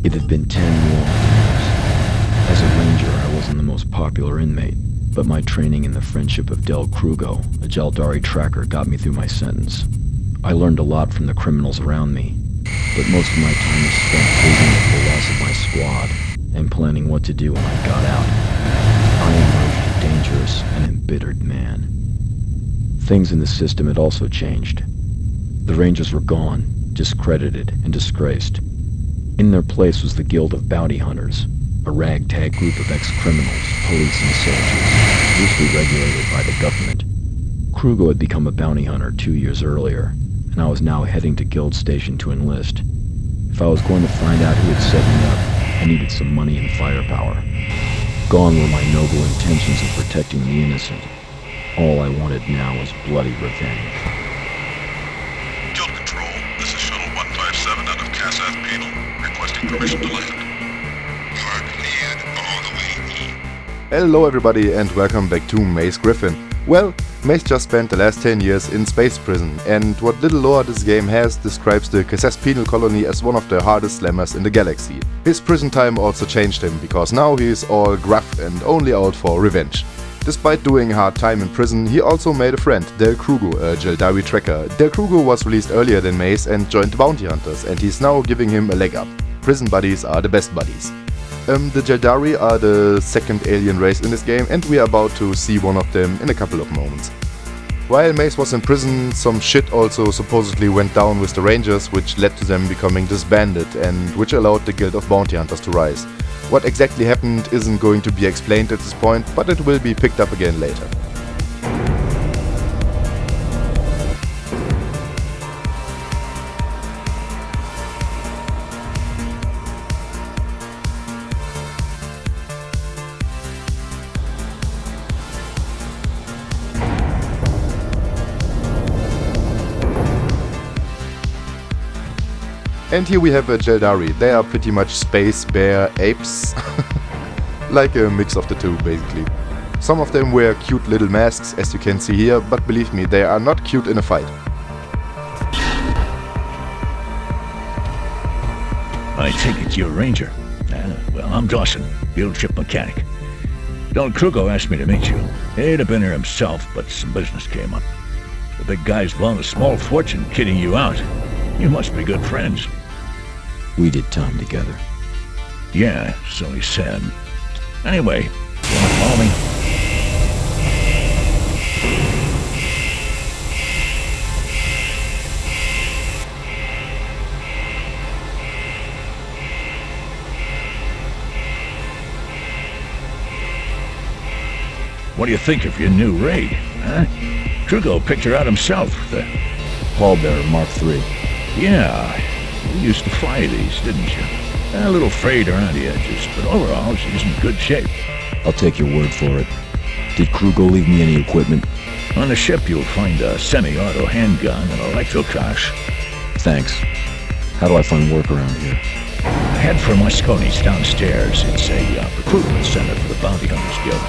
It had been 10 long years. As a ranger, I wasn't the most popular inmate, but my training in the friendship of Del Krugo, a Jaldari tracker, got me through my sentence. I learned a lot from the criminals around me, but most of my time was spent grieving over the loss of my squad and planning what to do when I got out. I emerged a dangerous and embittered man. Things in the system had also changed. The Rangers were gone, discredited and disgraced. In their place was the Guild of Bounty Hunters, a ragtag group of ex-criminals, police and soldiers, loosely regulated by the government. Krugo had become a bounty hunter 2 years earlier, and I was now heading to Guild Station to enlist. If I was going to find out who had set me up, I needed some money and firepower. Gone were my noble intentions of protecting the innocent. All I wanted now was bloody revenge. Guild Control, this is Shuttle 157 out of Kassath Penal, requesting permission to land. Park cleared all the way in. Hello everybody and welcome back to Mace Griffin. Well, Mace just spent the last 10 years in space prison, and what little lore this game has describes the Kassath Penal colony as one of the hardest slammers in the galaxy. His prison time also changed him, because now he is all gruff and only out for revenge. Despite doing a hard time in prison, he also made a friend, Del Krugo, a Jaldari tracker. Del Krugo was released earlier than Mace and joined the Bounty Hunters, and he's now giving him a leg up. Prison buddies are the best buddies. The Jaldari are the second alien race in this game, and we are about to see one of them in a couple of moments. While Mace was in prison, some shit also supposedly went down with the Rangers, which led to them becoming disbanded and which allowed the Guild of Bounty Hunters to rise. What exactly happened isn't going to be explained at this point, but it will be picked up again later. And here we have a Jaldari. They are pretty much space bear apes. Like a mix of the two, basically. Some of them wear cute little masks, as you can see here, but believe me, they are not cute in a fight. I take it you're a ranger. Well, I'm Dawson, field ship mechanic. Del Krugo asked me to meet you. He'd have been here himself, but some business came up. The big guy's blown a small fortune kidding you out. You must be good friends. We did time together. Yeah, so he said. Anyway, you wanna follow me? What do you think of your new raid, huh? Krugo picked her out himself, the Pallbearer Mark III. Yeah, you used to fly these, didn't you? A little frayed around the edges, but overall she's in good shape. I'll take your word for it. Did Krugo leave me any equipment? On the ship you'll find a semi-auto handgun and electroclash. Thanks. How do I find work around here? Head for Mosconi's downstairs. It's a recruitment center for the Bounty Hunters Guild.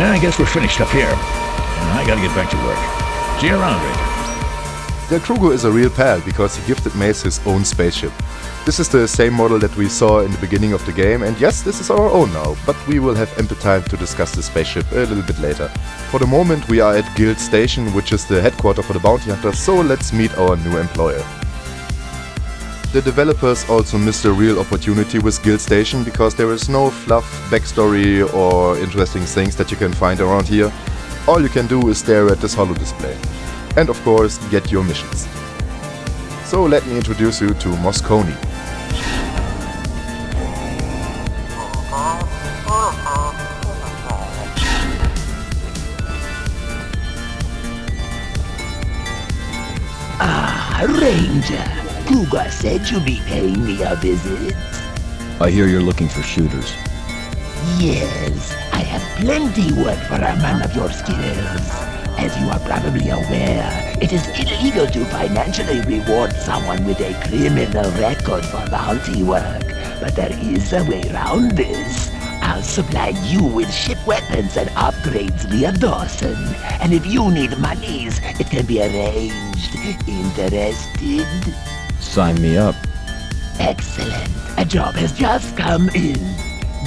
I guess we're finished up here, and I gotta get back to work. See you around, Ranger. Del Krugo is a real pal because he gifted Mace his own spaceship. This is the same model that we saw in the beginning of the game, and yes, this is our own now, but we will have ample time to discuss the spaceship a little bit later. For the moment we are at Guild Station, which is the headquarters for the Bounty Hunters, so let's meet our new employer. The developers also missed a real opportunity with Guild Station because there is no fluff, backstory or interesting things that you can find around here. All you can do is stare at this holo display. And of course, get your missions. So let me introduce you to Mosconi. Ranger, Krugo said you'll be paying me a visit. I hear you're looking for shooters. Yes, I have plenty work for a man of your skills. As you are probably aware, it is illegal to financially reward someone with a criminal record for bounty work. But there is a way around this. I'll supply you with ship weapons and upgrades via Dawson. And if you need monies, it can be arranged. Interested? Sign me up. Excellent. A job has just come in.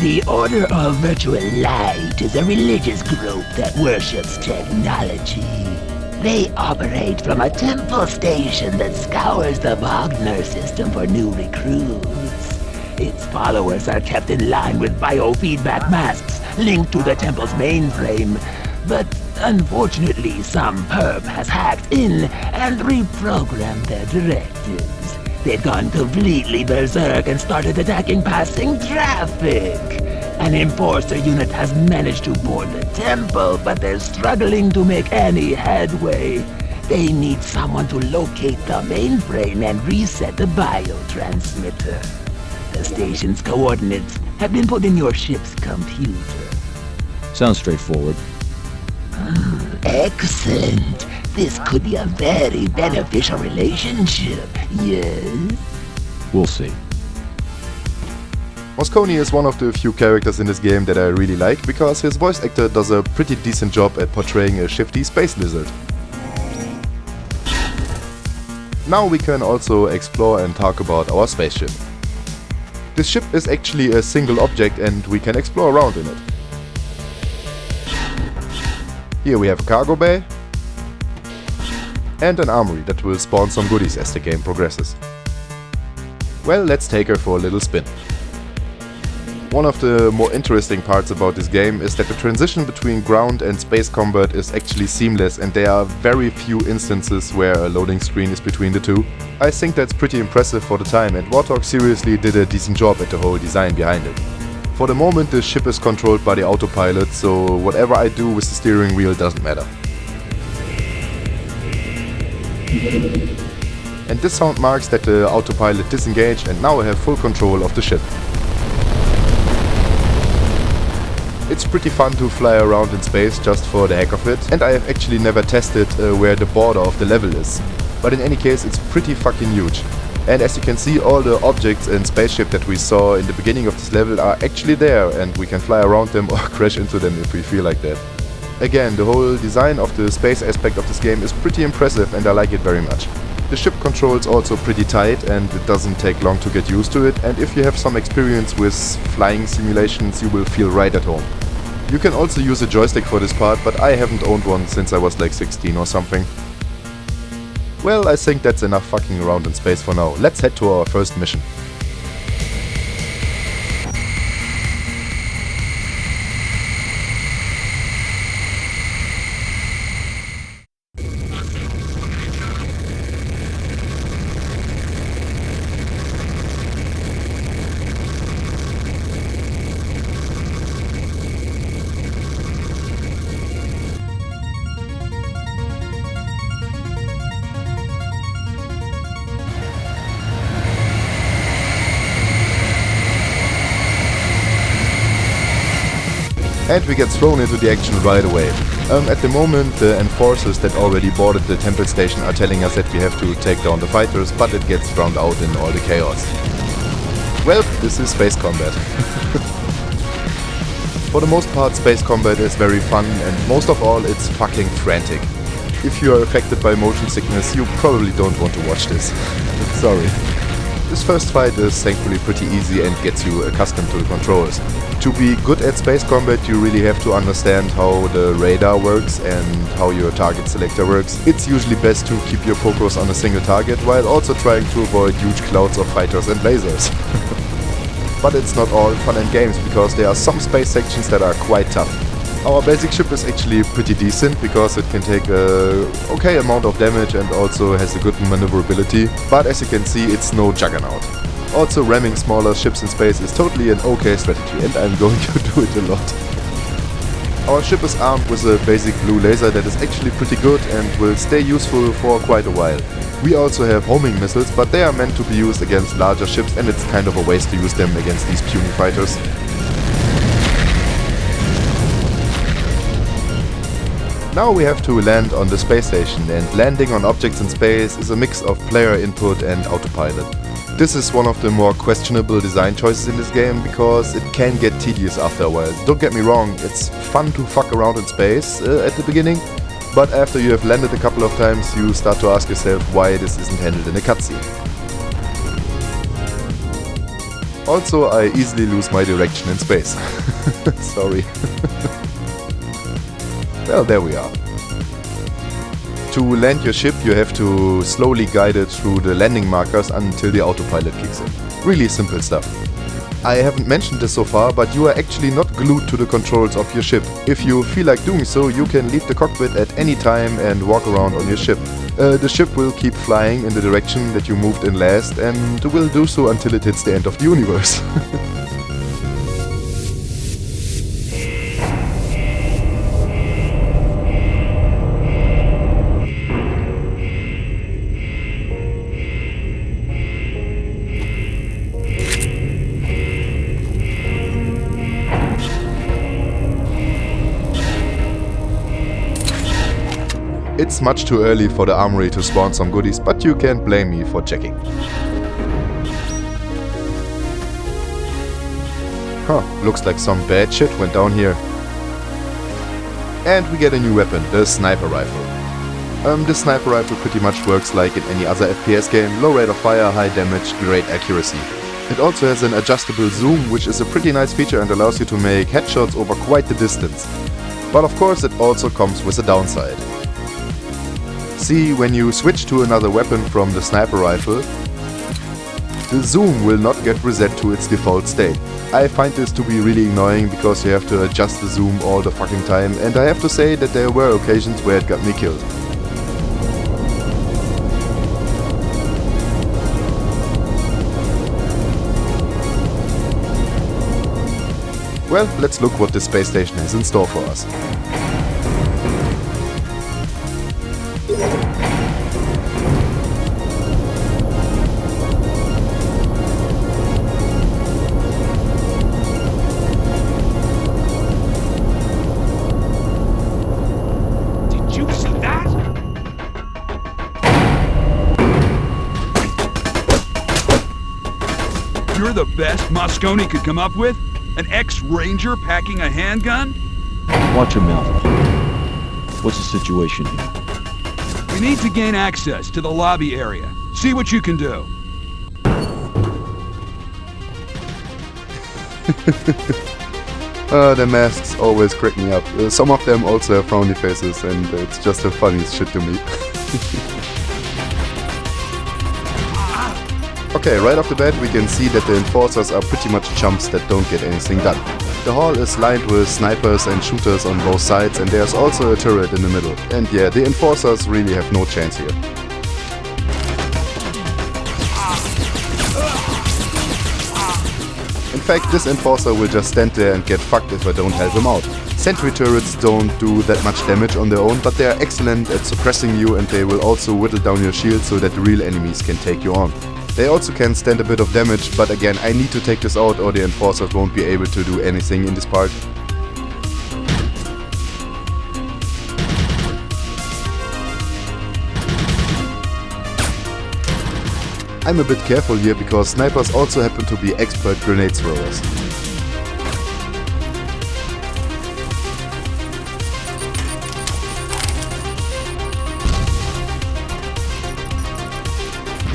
The Order of Virtual Light is a religious group that worships technology. They operate from a temple station that scours the Wagner system for new recruits. Its followers are kept in line with biofeedback masks linked to the temple's mainframe. But unfortunately, some perp has hacked in and reprogrammed their directives. They've gone completely berserk and started attacking passing traffic. An enforcer unit has managed to board the temple, but they're struggling to make any headway. They need someone to locate the mainframe and reset the biotransmitter. The station's coordinates have been put in your ship's computer. Sounds straightforward. Excellent. This could be a very beneficial relationship, yes? We'll see. Moscone is one of the few characters in this game that I really like because his voice actor does a pretty decent job at portraying a shifty space lizard. Now we can also explore and talk about our spaceship. This ship is actually a single object and we can explore around in it. Here we have a cargo bay and an armory that will spawn some goodies as the game progresses. Well, let's take her for a little spin. One of the more interesting parts about this game is that the transition between ground and space combat is actually seamless and there are very few instances where a loading screen is between the two. I think that's pretty impressive for the time and Warthog seriously did a decent job at the whole design behind it. For the moment the ship is controlled by the autopilot, so whatever I do with the steering wheel doesn't matter. And this sound marks that the autopilot disengaged and now I have full control of the ship. It's pretty fun to fly around in space just for the heck of it, and I have actually never tested where the border of the level is. But in any case it's pretty fucking huge. And as you can see, all the objects and spaceship that we saw in the beginning of this level are actually there and we can fly around them or crash into them if we feel like that. Again, the whole design of the space aspect of this game is pretty impressive and I like it very much. The ship controls also pretty tight and it doesn't take long to get used to it, and if you have some experience with flying simulations you will feel right at home. You can also use a joystick for this part, but I haven't owned one since I was like 16 or something. Well, I think that's enough fucking around in space for now. Let's head to our first mission. And we get thrown into the action right away. At the moment the enforcers that already boarded the temple station are telling us that we have to take down the fighters, but it gets drowned out in all the chaos. Well, this is space combat. For the most part space combat is very fun and most of all it's fucking frantic. If you are affected by motion sickness you probably don't want to watch this. Sorry. This first fight is thankfully pretty easy and gets you accustomed to the controls. To be good at space combat you really have to understand how the radar works and how your target selector works. It's usually best to keep your focus on a single target while also trying to avoid huge clouds of fighters and lasers. But it's not all fun and games because there are some space sections that are quite tough. Our basic ship is actually pretty decent because it can take a okay amount of damage and also has a good maneuverability, but as you can see it's no juggernaut. Also ramming smaller ships in space is totally an okay strategy and I'm going to do it a lot. Our ship is armed with a basic blue laser that is actually pretty good and will stay useful for quite a while. We also have homing missiles, but they are meant to be used against larger ships and it's kind of a waste to use them against these puny fighters. Now we have to land on the space station, and landing on objects in space is a mix of player input and autopilot. This is one of the more questionable design choices in this game because it can get tedious after a while. Don't get me wrong, it's fun to fuck around in space at the beginning, but after you have landed a couple of times you start to ask yourself why this isn't handled in a cutscene. Also, I easily lose my direction in space. Sorry. Well, there we are. To land your ship, you have to slowly guide it through the landing markers until the autopilot kicks in. Really simple stuff. I haven't mentioned this so far, but you are actually not glued to the controls of your ship. If you feel like doing so, you can leave the cockpit at any time and walk around on your ship. The ship will keep flying in the direction that you moved in last, and will do so until it hits the end of the universe. It's much too early for the armory to spawn some goodies, but you can't blame me for checking. Huh, looks like some bad shit went down here. And we get a new weapon, the sniper rifle. This sniper rifle pretty much works like in any other FPS game, low rate of fire, high damage, great accuracy. It also has an adjustable zoom, which is a pretty nice feature and allows you to make headshots over quite the distance. But of course it also comes with a downside. See, when you switch to another weapon from the sniper rifle, the zoom will not get reset to its default state. I find this to be really annoying because you have to adjust the zoom all the fucking time, and I have to say that there were occasions where it got me killed. Well, let's look what this space station has in store for us. You're the best Moscone could come up with? An ex-ranger packing a handgun? Watch your mouth. What's the situation here? We need to gain access to the lobby area. See what you can do. The masks always crack me up. Some of them also have frowny faces, and it's just the funniest shit to me. Okay, right off the bat we can see that the enforcers are pretty much chumps that don't get anything done. The hall is lined with snipers and shooters on both sides, and there's also a turret in the middle. And yeah, the enforcers really have no chance here. In fact, this enforcer will just stand there and get fucked if I don't help him out. Sentry turrets don't do that much damage on their own, but they are excellent at suppressing you, and they will also whittle down your shield so that the real enemies can take you on. They also can stand a bit of damage, but again, I need to take this out or the enforcers won't be able to do anything in this part. I'm a bit careful here because snipers also happen to be expert grenade throwers.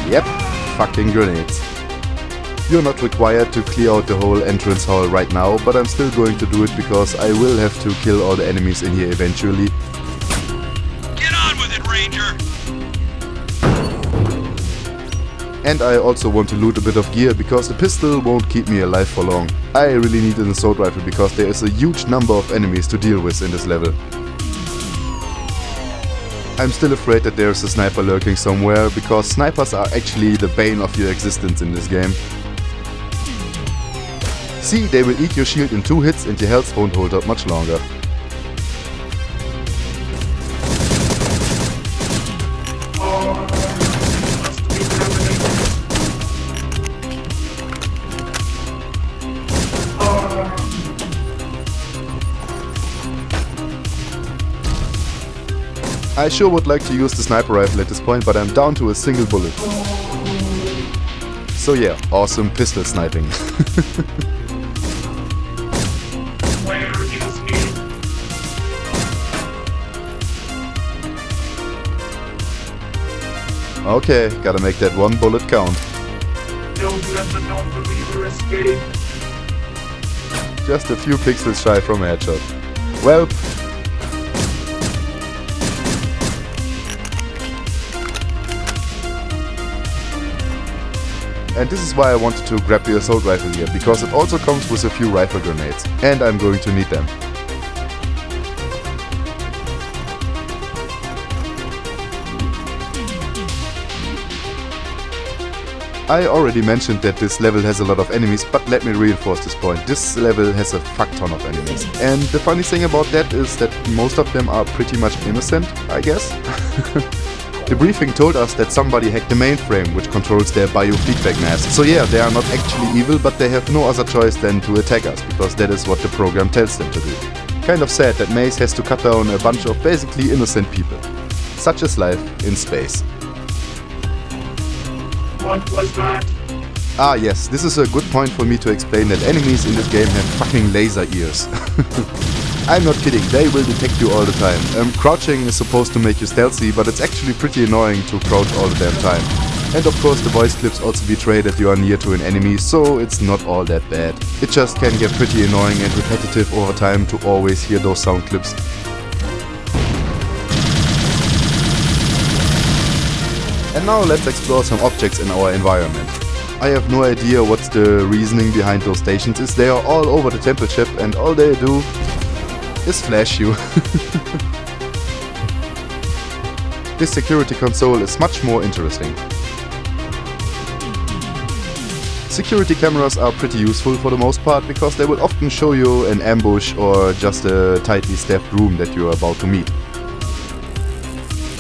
Yep. Fucking grenades. You're not required to clear out the whole entrance hall right now, but I'm still going to do it because I will have to kill all the enemies in here eventually. Get on with it, Ranger! And I also want to loot a bit of gear because the pistol won't keep me alive for long. I really need an assault rifle because there is a huge number of enemies to deal with in this level. I'm still afraid that there's a sniper lurking somewhere, because snipers are actually the bane of your existence in this game. See, they will eat your shield in 2 hits and your health won't hold up much longer. I sure would like to use the sniper rifle at this point, but I'm down to a single bullet. So yeah, awesome pistol sniping. Okay, gotta make that 1 bullet count. Don't let the non-believer escape. Just a few pixels shy from a headshot. Well, and this is why I wanted to grab the assault rifle here, because it also comes with a few rifle grenades, and I'm going to need them. I already mentioned that this level has a lot of enemies, but let me reinforce this point. This level has a fuck ton of enemies. And the funny thing about that is that most of them are pretty much innocent, I guess. The briefing told us that somebody hacked the mainframe, which controls their biofeedback mask. So yeah, they are not actually evil, but they have no other choice than to attack us, because that is what the program tells them to do. Kind of sad that Mace has to cut down a bunch of basically innocent people. Such is life in space. What was that? Ah yes, this is a good point for me to explain that enemies in this game have fucking laser ears. I'm not kidding, they will detect you all the time. Crouching is supposed to make you stealthy, but it's actually pretty annoying to crouch all the damn time. And of course the voice clips also betray that you are near to an enemy, so it's not all that bad. It just can get pretty annoying and repetitive over time to always hear those sound clips. And now let's explore some objects in our environment. I have no idea what's the reasoning behind those stations is. They are all over the temple ship and all they do is flash you. This security console is much more interesting. Security cameras are pretty useful for the most part because they will often show you an ambush or just a tightly staffed room that you are about to meet.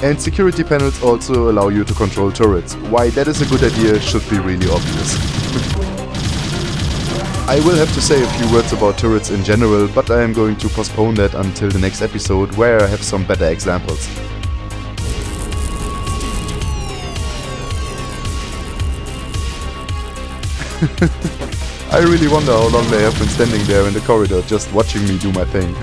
And security panels also allow you to control turrets. Why that is a good idea should be really obvious. I will have to say a few words about turrets in general, but I am going to postpone that until the next episode where I have some better examples. I really wonder how long they have been standing there in the corridor just watching me do my thing.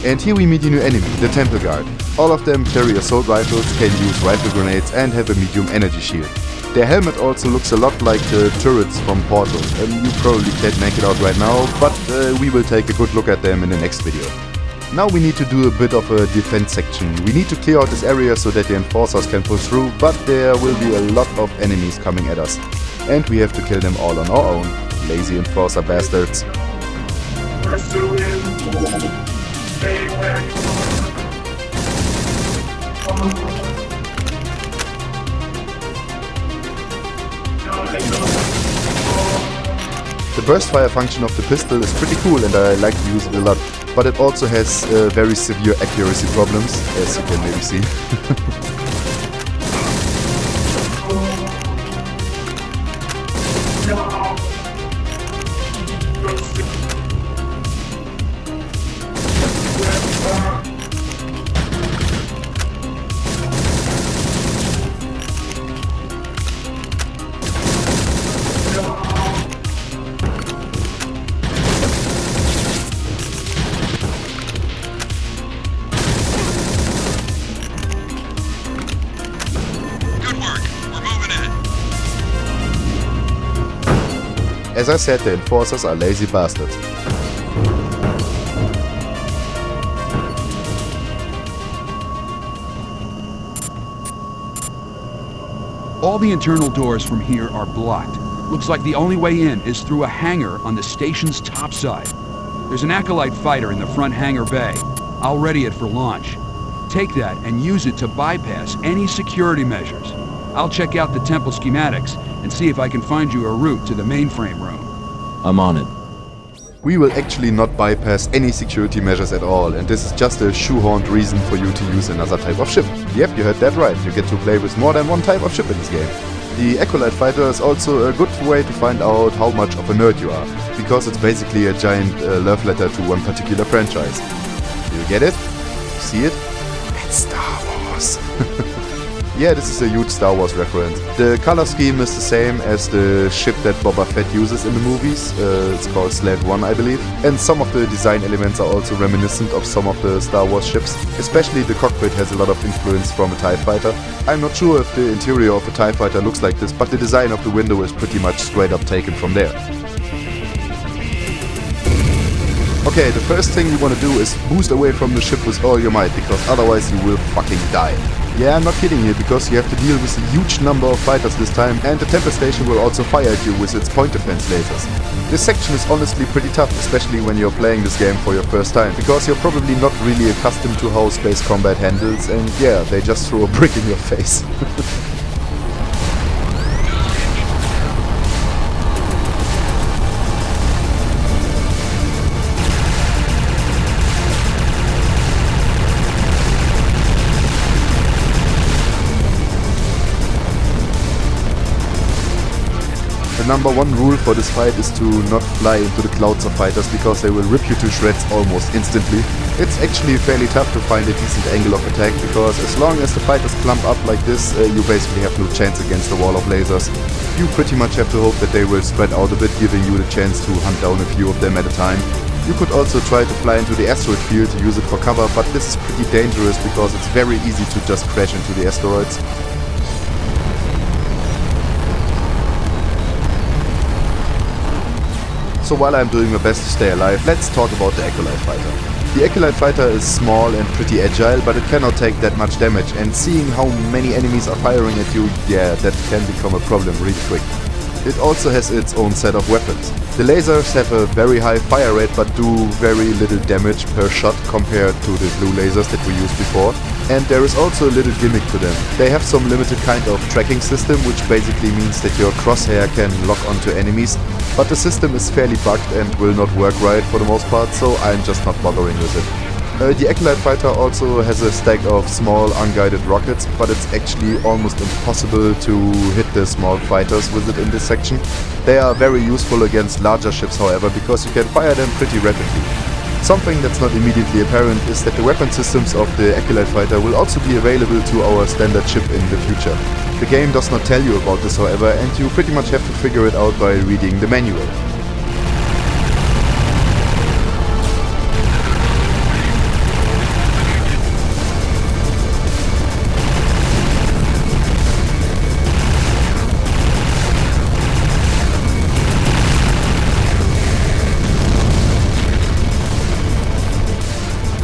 And here we meet a new enemy, the Temple Guard. All of them carry assault rifles, can use rifle grenades and have a medium energy shield. Their helmet also looks a lot like the turrets from Portal. You probably can't make it out right now, but we will take a good look at them in the next video. Now we need to do a bit of a defense section. We need to clear out this area so that the enforcers can push through, but there will be a lot of enemies coming at us. And we have to kill them all on our own. Lazy enforcer bastards. Pursue him. Stay where you are. The burst fire function of the pistol is pretty cool and I like to use it a lot, but it also has very severe accuracy problems, as you can maybe see. As I said, the enforcers are lazy bastards. All the internal doors from here are blocked. Looks like the only way in is through a hangar on the station's top side. There's an Acolyte fighter in the front hangar bay. I'll ready it for launch. Take that and use it to bypass any security measures. I'll check out the temple schematics and see if I can find you a route to the mainframe room. I'm on it. We will actually not bypass any security measures at all, and this is just a shoehorned reason for you to use another type of ship. Yep, you heard that right, you get to play with more than one type of ship in this game. The Acolyte fighter is also a good way to find out how much of a nerd you are, because it's basically a giant love letter to one particular franchise. Do you get it? See it? That's Wars. Yeah, this is a huge Star Wars reference. The color scheme is the same as the ship that Boba Fett uses in the movies. It's called Slave One, I believe. And some of the design elements are also reminiscent of some of the Star Wars ships. Especially the cockpit has a lot of influence from a TIE fighter. I'm not sure if the interior of a TIE fighter looks like this, but the design of the window is pretty much straight up taken from there. Okay, the first thing you want to do is boost away from the ship with all your might, because otherwise you will fucking die. Yeah, I'm not kidding you, because you have to deal with a huge number of fighters this time, and the Temple Station will also fire at you with its point defense lasers. This section is honestly pretty tough, especially when you're playing this game for your first time, because you're probably not really accustomed to how space combat handles, and yeah, they just throw a brick in your face. The number one rule for this fight is to not fly into the clouds of fighters, because they will rip you to shreds almost instantly. It's actually fairly tough to find a decent angle of attack, because as long as the fighters clump up like this, you basically have no chance against the wall of lasers. You pretty much have to hope that they will spread out a bit, giving you the chance to hunt down a few of them at a time. You could also try to fly into the asteroid field to use it for cover, but this is pretty dangerous because it's very easy to just crash into the asteroids. So while I'm doing my best to stay alive, let's talk about the Acolyte Fighter. The Acolyte Fighter is small and pretty agile, but it cannot take that much damage, and seeing how many enemies are firing at you, yeah, that can become a problem really quick. It also has its own set of weapons. The lasers have a very high fire rate but do very little damage per shot compared to the blue lasers that we used before. And there is also a little gimmick to them. They have some limited kind of tracking system, which basically means that your crosshair can lock onto enemies, but the system is fairly bugged and will not work right for the most part, so I'm just not bothering with it. The Acolyte Fighter also has a stack of small unguided rockets, but it's actually almost impossible to hit the small fighters with it in this section. They are very useful against larger ships, however, because you can fire them pretty rapidly. Something that's not immediately apparent is that the weapon systems of the Acolyte Fighter will also be available to our standard ship in the future. The game does not tell you about this, however, and you pretty much have to figure it out by reading the manual.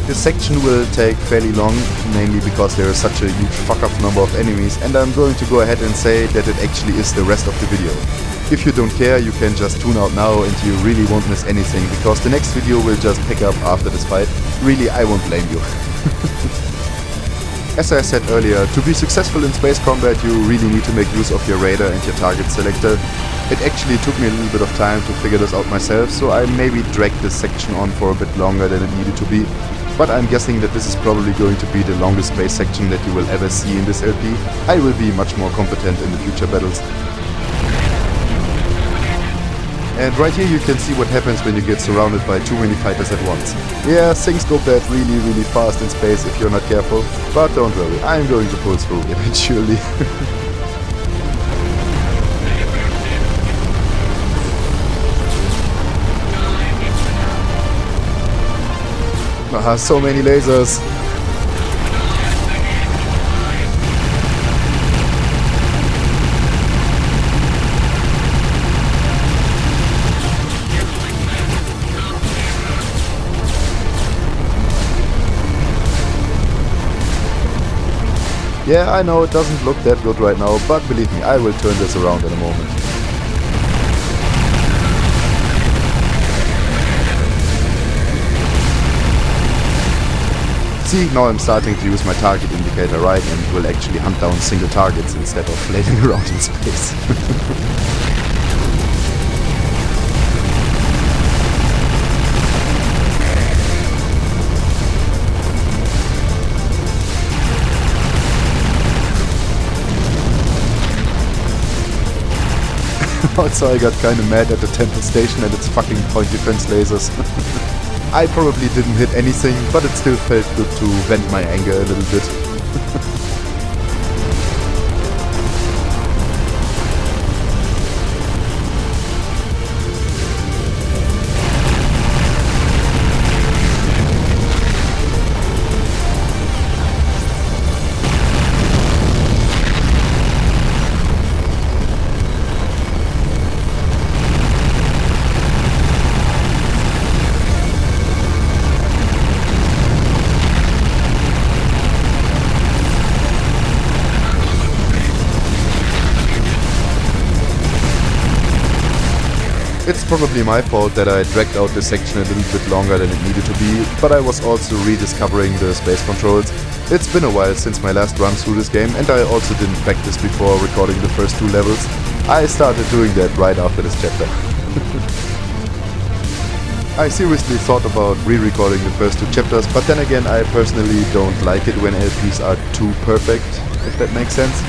This section will take fairly long, mainly because there is such a huge fuck-up number of enemies, and I'm going to go ahead and say that it actually is the rest of the video. If you don't care, you can just tune out now and you really won't miss anything, because the next video will just pick up after this fight. Really, I won't blame you. As I said earlier, to be successful in space combat you really need to make use of your radar and your target selector. It actually took me a little bit of time to figure this out myself, so I maybe dragged this section on for a bit longer than it needed to be. But I'm guessing that this is probably going to be the longest space section that you will ever see in this LP. I will be much more competent in the future battles. And right here you can see what happens when you get surrounded by too many fighters at once. Yeah, things go bad really fast in space if you're not careful, but don't worry, I'm going to pull through eventually. So many lasers. Yeah, I know it doesn't look that good right now, but believe me, I will turn this around in a moment. See, now I'm starting to use my target indicator right and will actually hunt down single targets instead of flailing around in space. Also, I got kinda mad at the Temple Station and its fucking point defense lasers. I probably didn't hit anything, but it still felt good to vent my anger a little bit. It's probably my fault that I dragged out this section a little bit longer than it needed to be, but I was also rediscovering the space controls. It's been a while since my last run through this game, and I also didn't practice before recording the first 2 levels. I started doing that right after this chapter. I seriously thought about re-recording the first 2 chapters, but then again I personally don't like it when LPs are too perfect, if that makes sense.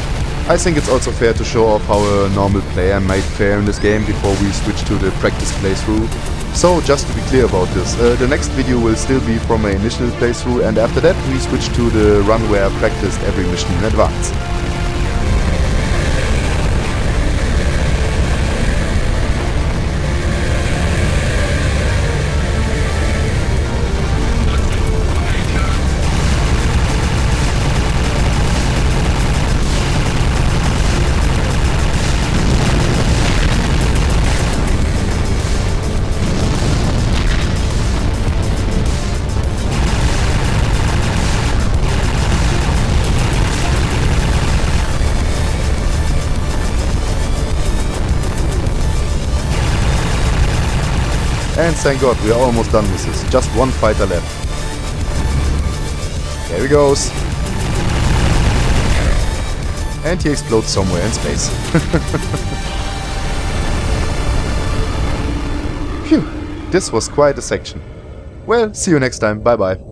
I think it's also fair to show off how a normal player might fare in this game before we switch to the practice playthrough. So just to be clear about this, the next video will still be from my initial playthrough, and after that we switch to the run where I practiced every mission in advance. And thank God, we are almost done with this. Just 1 fighter left. There he goes. And he explodes somewhere in space. Phew, this was quite a section. Well, see you next time. Bye bye.